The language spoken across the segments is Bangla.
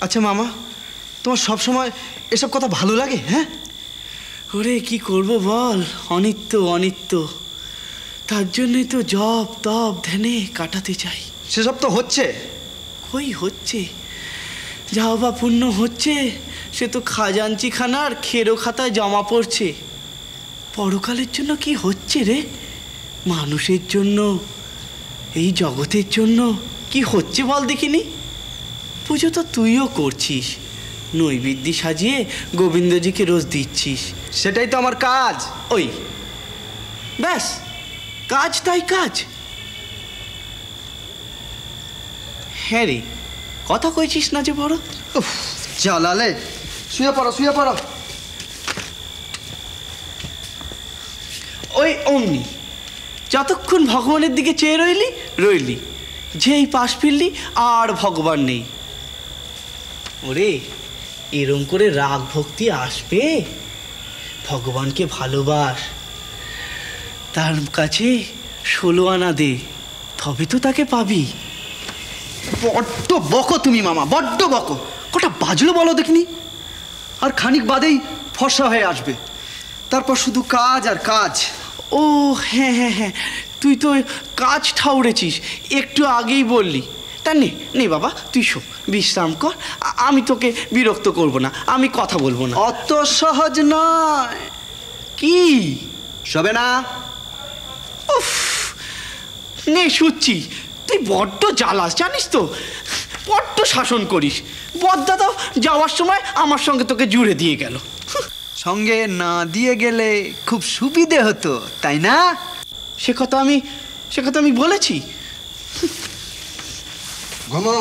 আচ্ছা মামা, তোমার সব সময় এসব কথা ভালো লাগে? হ্যাঁ ওরে কি করব বল, অনিত্য অনিত্য, তার জন্যই তো জপ তপ ধ্যানে কাটাতে চাই। সেসব তো হচ্ছে। কই হচ্ছে? যাও বা পুণ্য হচ্ছে, সে তো খাজাঞ্চি খানার খেরো খাতায় জমা পড়ছে। পরকালের জন্য কি হচ্ছে রে? মানুষের জন্য, এই জগতের জন্য কি হচ্ছে বল দেখিনি? পুজো তো তুইও করছিস, নৈবেদ্য সাজিয়ে গোবিন্দজিকে রোজ দিচ্ছিস। সেটাই তো আমার কাজ। ওই ব্যাস, কাজ তাই কাজ। হ্যাঁ রে, কথা কইছিস না যে বড়। জ্বালালে, শুয়ে পড়ো শুয়ে পড়ো। ওই অমনি যতক্ষণ ভগবানের দিকে চেয়ে রইলি রইলি, যেই পাশ ফিরলি আর ভগবান নেই। ওরে এরম করে রাগ ভক্তি আসবে? ভগবানকে ভালোবাস, তার কাছে 16 আনা দে, তবে তো তাকে পাবি। বড্ড বকো তুমি মামা, বড্ড বকো। কটা বাজলো বলো দেখিনি? আর খানিক বাদেই ফর্সা হয়ে আসবে, তারপর শুধু কাজ আর কাজ। ও হ্যাঁ হ্যাঁ হ্যাঁ, তুই তো কাজ ঠাউরেছিস, একটু আগেই বললি। তা নে নে বাবা, তুই শো, বিশ্রাম কর, আমি তোকে বিরক্ত করব না, আমি কথা বলবো না। অত সহজ নয়। কি শোবে না? উফ, নে শুচ্ছি। তুই বড্ড জ্বালাস জানিস তো, বড্ড শাসন করিস। বদ্দাদা যাওয়ার সময় আমার সঙ্গে তোকে জুড়ে দিয়ে গেল। সঙ্গে না দিয়ে গেলে খুব সুবিধে হতো, তাই না? সে কথা আমি বলেছি? ঘুমো।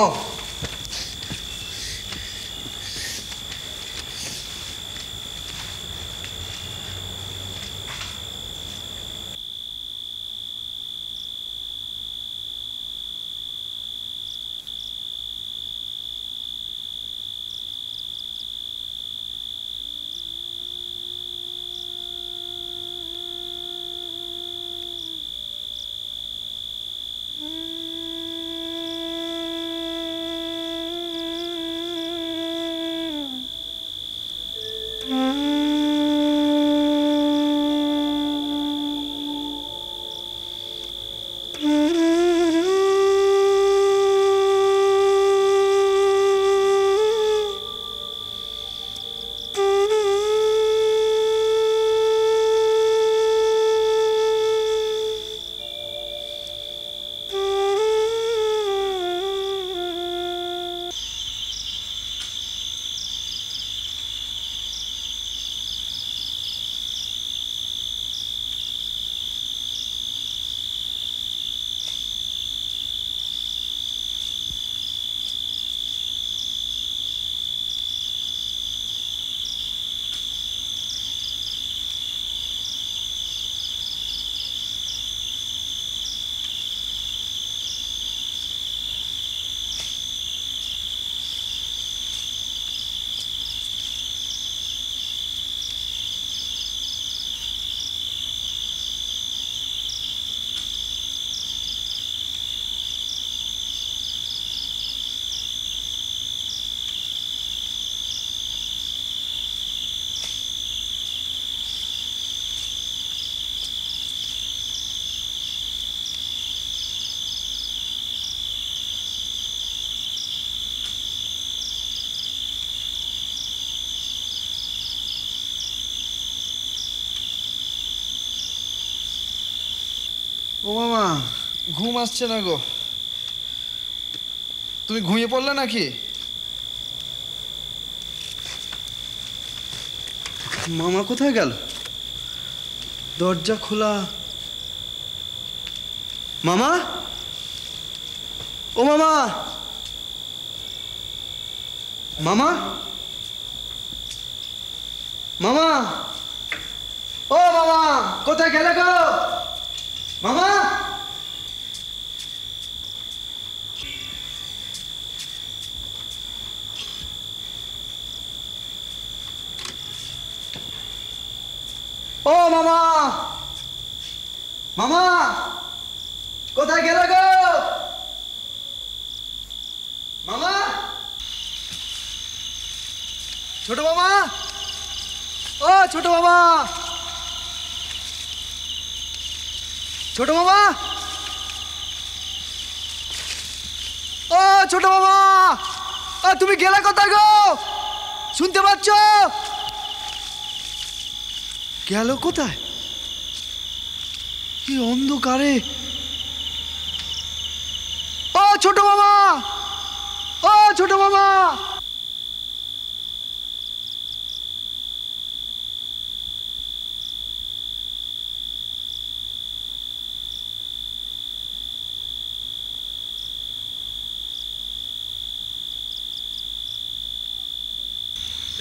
ও মামা, ঘুম আসছে না গো। তুমি ঘুমিয়ে পড়লে নাকি? মামা কোথায় গেল? দরজা খোলা। মামা, ও মামা, মামা, মামা, ও মামা, কোথায় গেলে গো? মামা, ও মামা, মামা, কোথায় গেলে গো? মামা, ছোট মামা, ও ছোট মামা, ছোট মামা, ও ছোট মামা, তুমি গেলে কোথায় গো? শুনতে পাচ্ছ? গেল কোথায়? কি অন্ধকারে! ও ছোট মামা, ও ছোট মামা!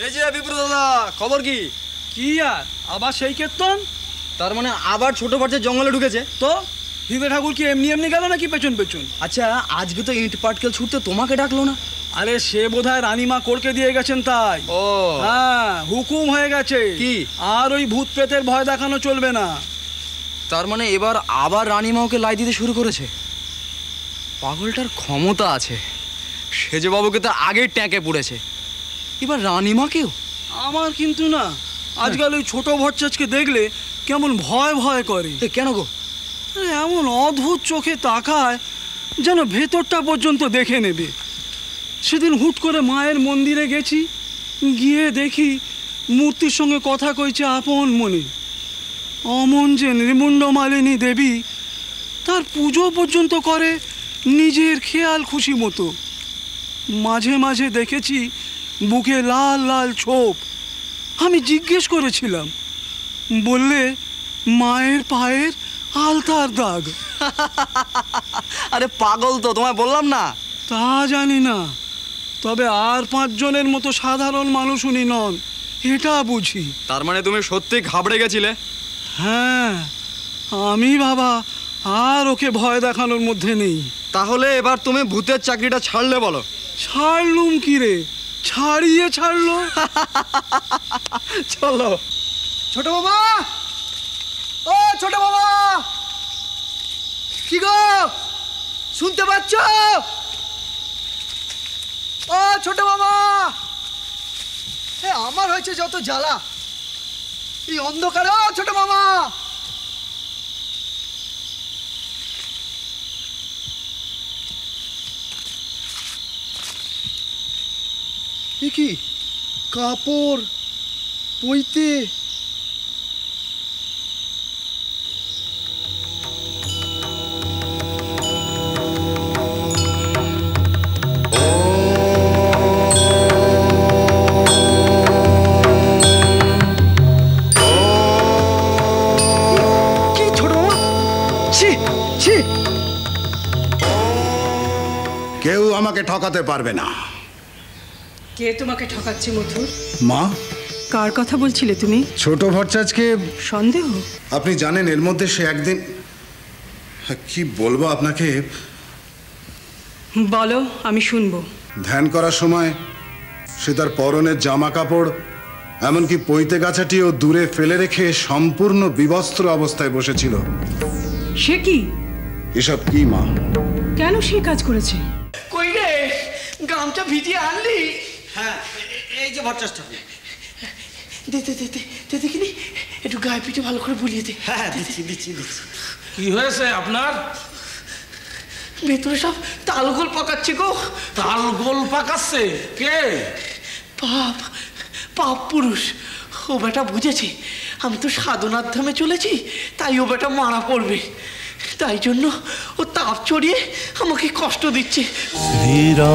এই যে বিপ্র দাদা, খবর কি? কি আর আবার সেই কীর্তন? তার মানে আবার ছোট বাচ্চা জঙ্গলে ঢুকেছে? তো হিবে ঠাকুর কি এমনি এমনি গেল নাকি পেছন পেছন? আচ্ছা, আজকে তো ইট পাটকেল ছুটতে তোমাকে ডাকলো না? আরে সে বোধহয় রানীমা কোরকে দিয়ে গেছেন তাই। ও হ্যাঁ, হুকুম হয়ে গেছে কি? আর ওই ভূত প্রেতের ভয় দেখানো চলবে না। তার মানে এবার আবার রানীমা ওকে লাই দিতে শুরু করেছে? পাগলটার ক্ষমতা আছে, সেজবাবুকে তো আগের ট্যাঁকে পড়েছে, এবার রানীমাকেও। আমার কিন্তু না আজকাল ওই ছোট ভট্টাচকে দেখলে কেমন ভয় ভয় করে। কেন গো? আরে এমন অদ্ভুত চোখে তাকায় যেন ভেতরটা পর্যন্ত দেখে নেবে। সেদিন হুট করে মায়ের মন্দিরে গেছি, গিয়ে দেখি মূর্তির সঙ্গে কথা কইছে আপন মনে। অমন যে নির্মুণ্ডমালিনী দেবী, তার পুজো পর্যন্ত করে নিজের খেয়াল খুশি মতো। মাঝে মাঝে দেখেছি বুকে লাল লাল ছোপ। আমি জিজ্ঞেস করেছিলাম, বললে মায়ের পায়ের আলতার দাগ। আরে পাগল তো, তোমায় বললাম না? তা জানি না, তবে আর 5 জনের মতো সাধারণ মানুষ উনি নন, এটা বুঝি। তার মানে তুমি সত্যি ঘাবড়ে গেছিলে? হ্যাঁ, আমি বাবা আর ওকে ভয় দেখানোর মধ্যে নেই। তাহলে এবার তুমি ভূতের চাকরিটা ছাড়লে বলো? ছাড়লুম কি রে, ছাড়িয়ে ছাড়লো। চলো। ছোট মামা, ও ছোট মামা, কি গো শুনতে পাচ্ছ? ও ছোট মামা, আমার হয়েছে যত জ্বালা এই অন্ধকারে। ও ছোট মামা, কি কাপড় বইতে? কেউ আমাকে ঠকাতে পারবে না। কে তোমাকে ঠকাচ্ছে মধুর? মা, কার কথা বলছিলে তুমি? ছোট ভট্টাচকে সন্দেহ? আপনি জানেন এর মধ্যে সে একদিন, কি বলবো আপনাকে, বলো, আমি শুনবো। ধ্যান করার সময় সে তার পরনের জামা কাপড় এমনকি পৈতে গাছাটিও দূরে ফেলে রেখে সম্পূর্ণ বিবস্ত্র অবস্থায় বসেছিল। সে কি? এসব কি মা? কেন সে কাজ করেছে? কই রে, গামছা ভিজিয়ে আনলি? হ্যাঁ, এই যে ভট্টাচটা। দে দে দে দে দে দেখিনি, একটু গায়ে পিঠে ভালো করে বুলিয়ে দে। হ্যাঁ দিচ্ছি দিচ্ছি দিচ্ছি। কি হয়েছে আপনার? ভেতরে সব তালগোল পাকাচ্ছে গো। তালগোল পাকাচ্ছে? কে? পাপ, পাপ পুরুষ। ও বেটা বুঝেছে আমি তো সাধনার ধামে চলেছি, তাই ও বেটা মারা পড়বে। তাই জন্য ও তাপ চড়িয়ে আমাকে কষ্ট দিচ্ছে। ধীরা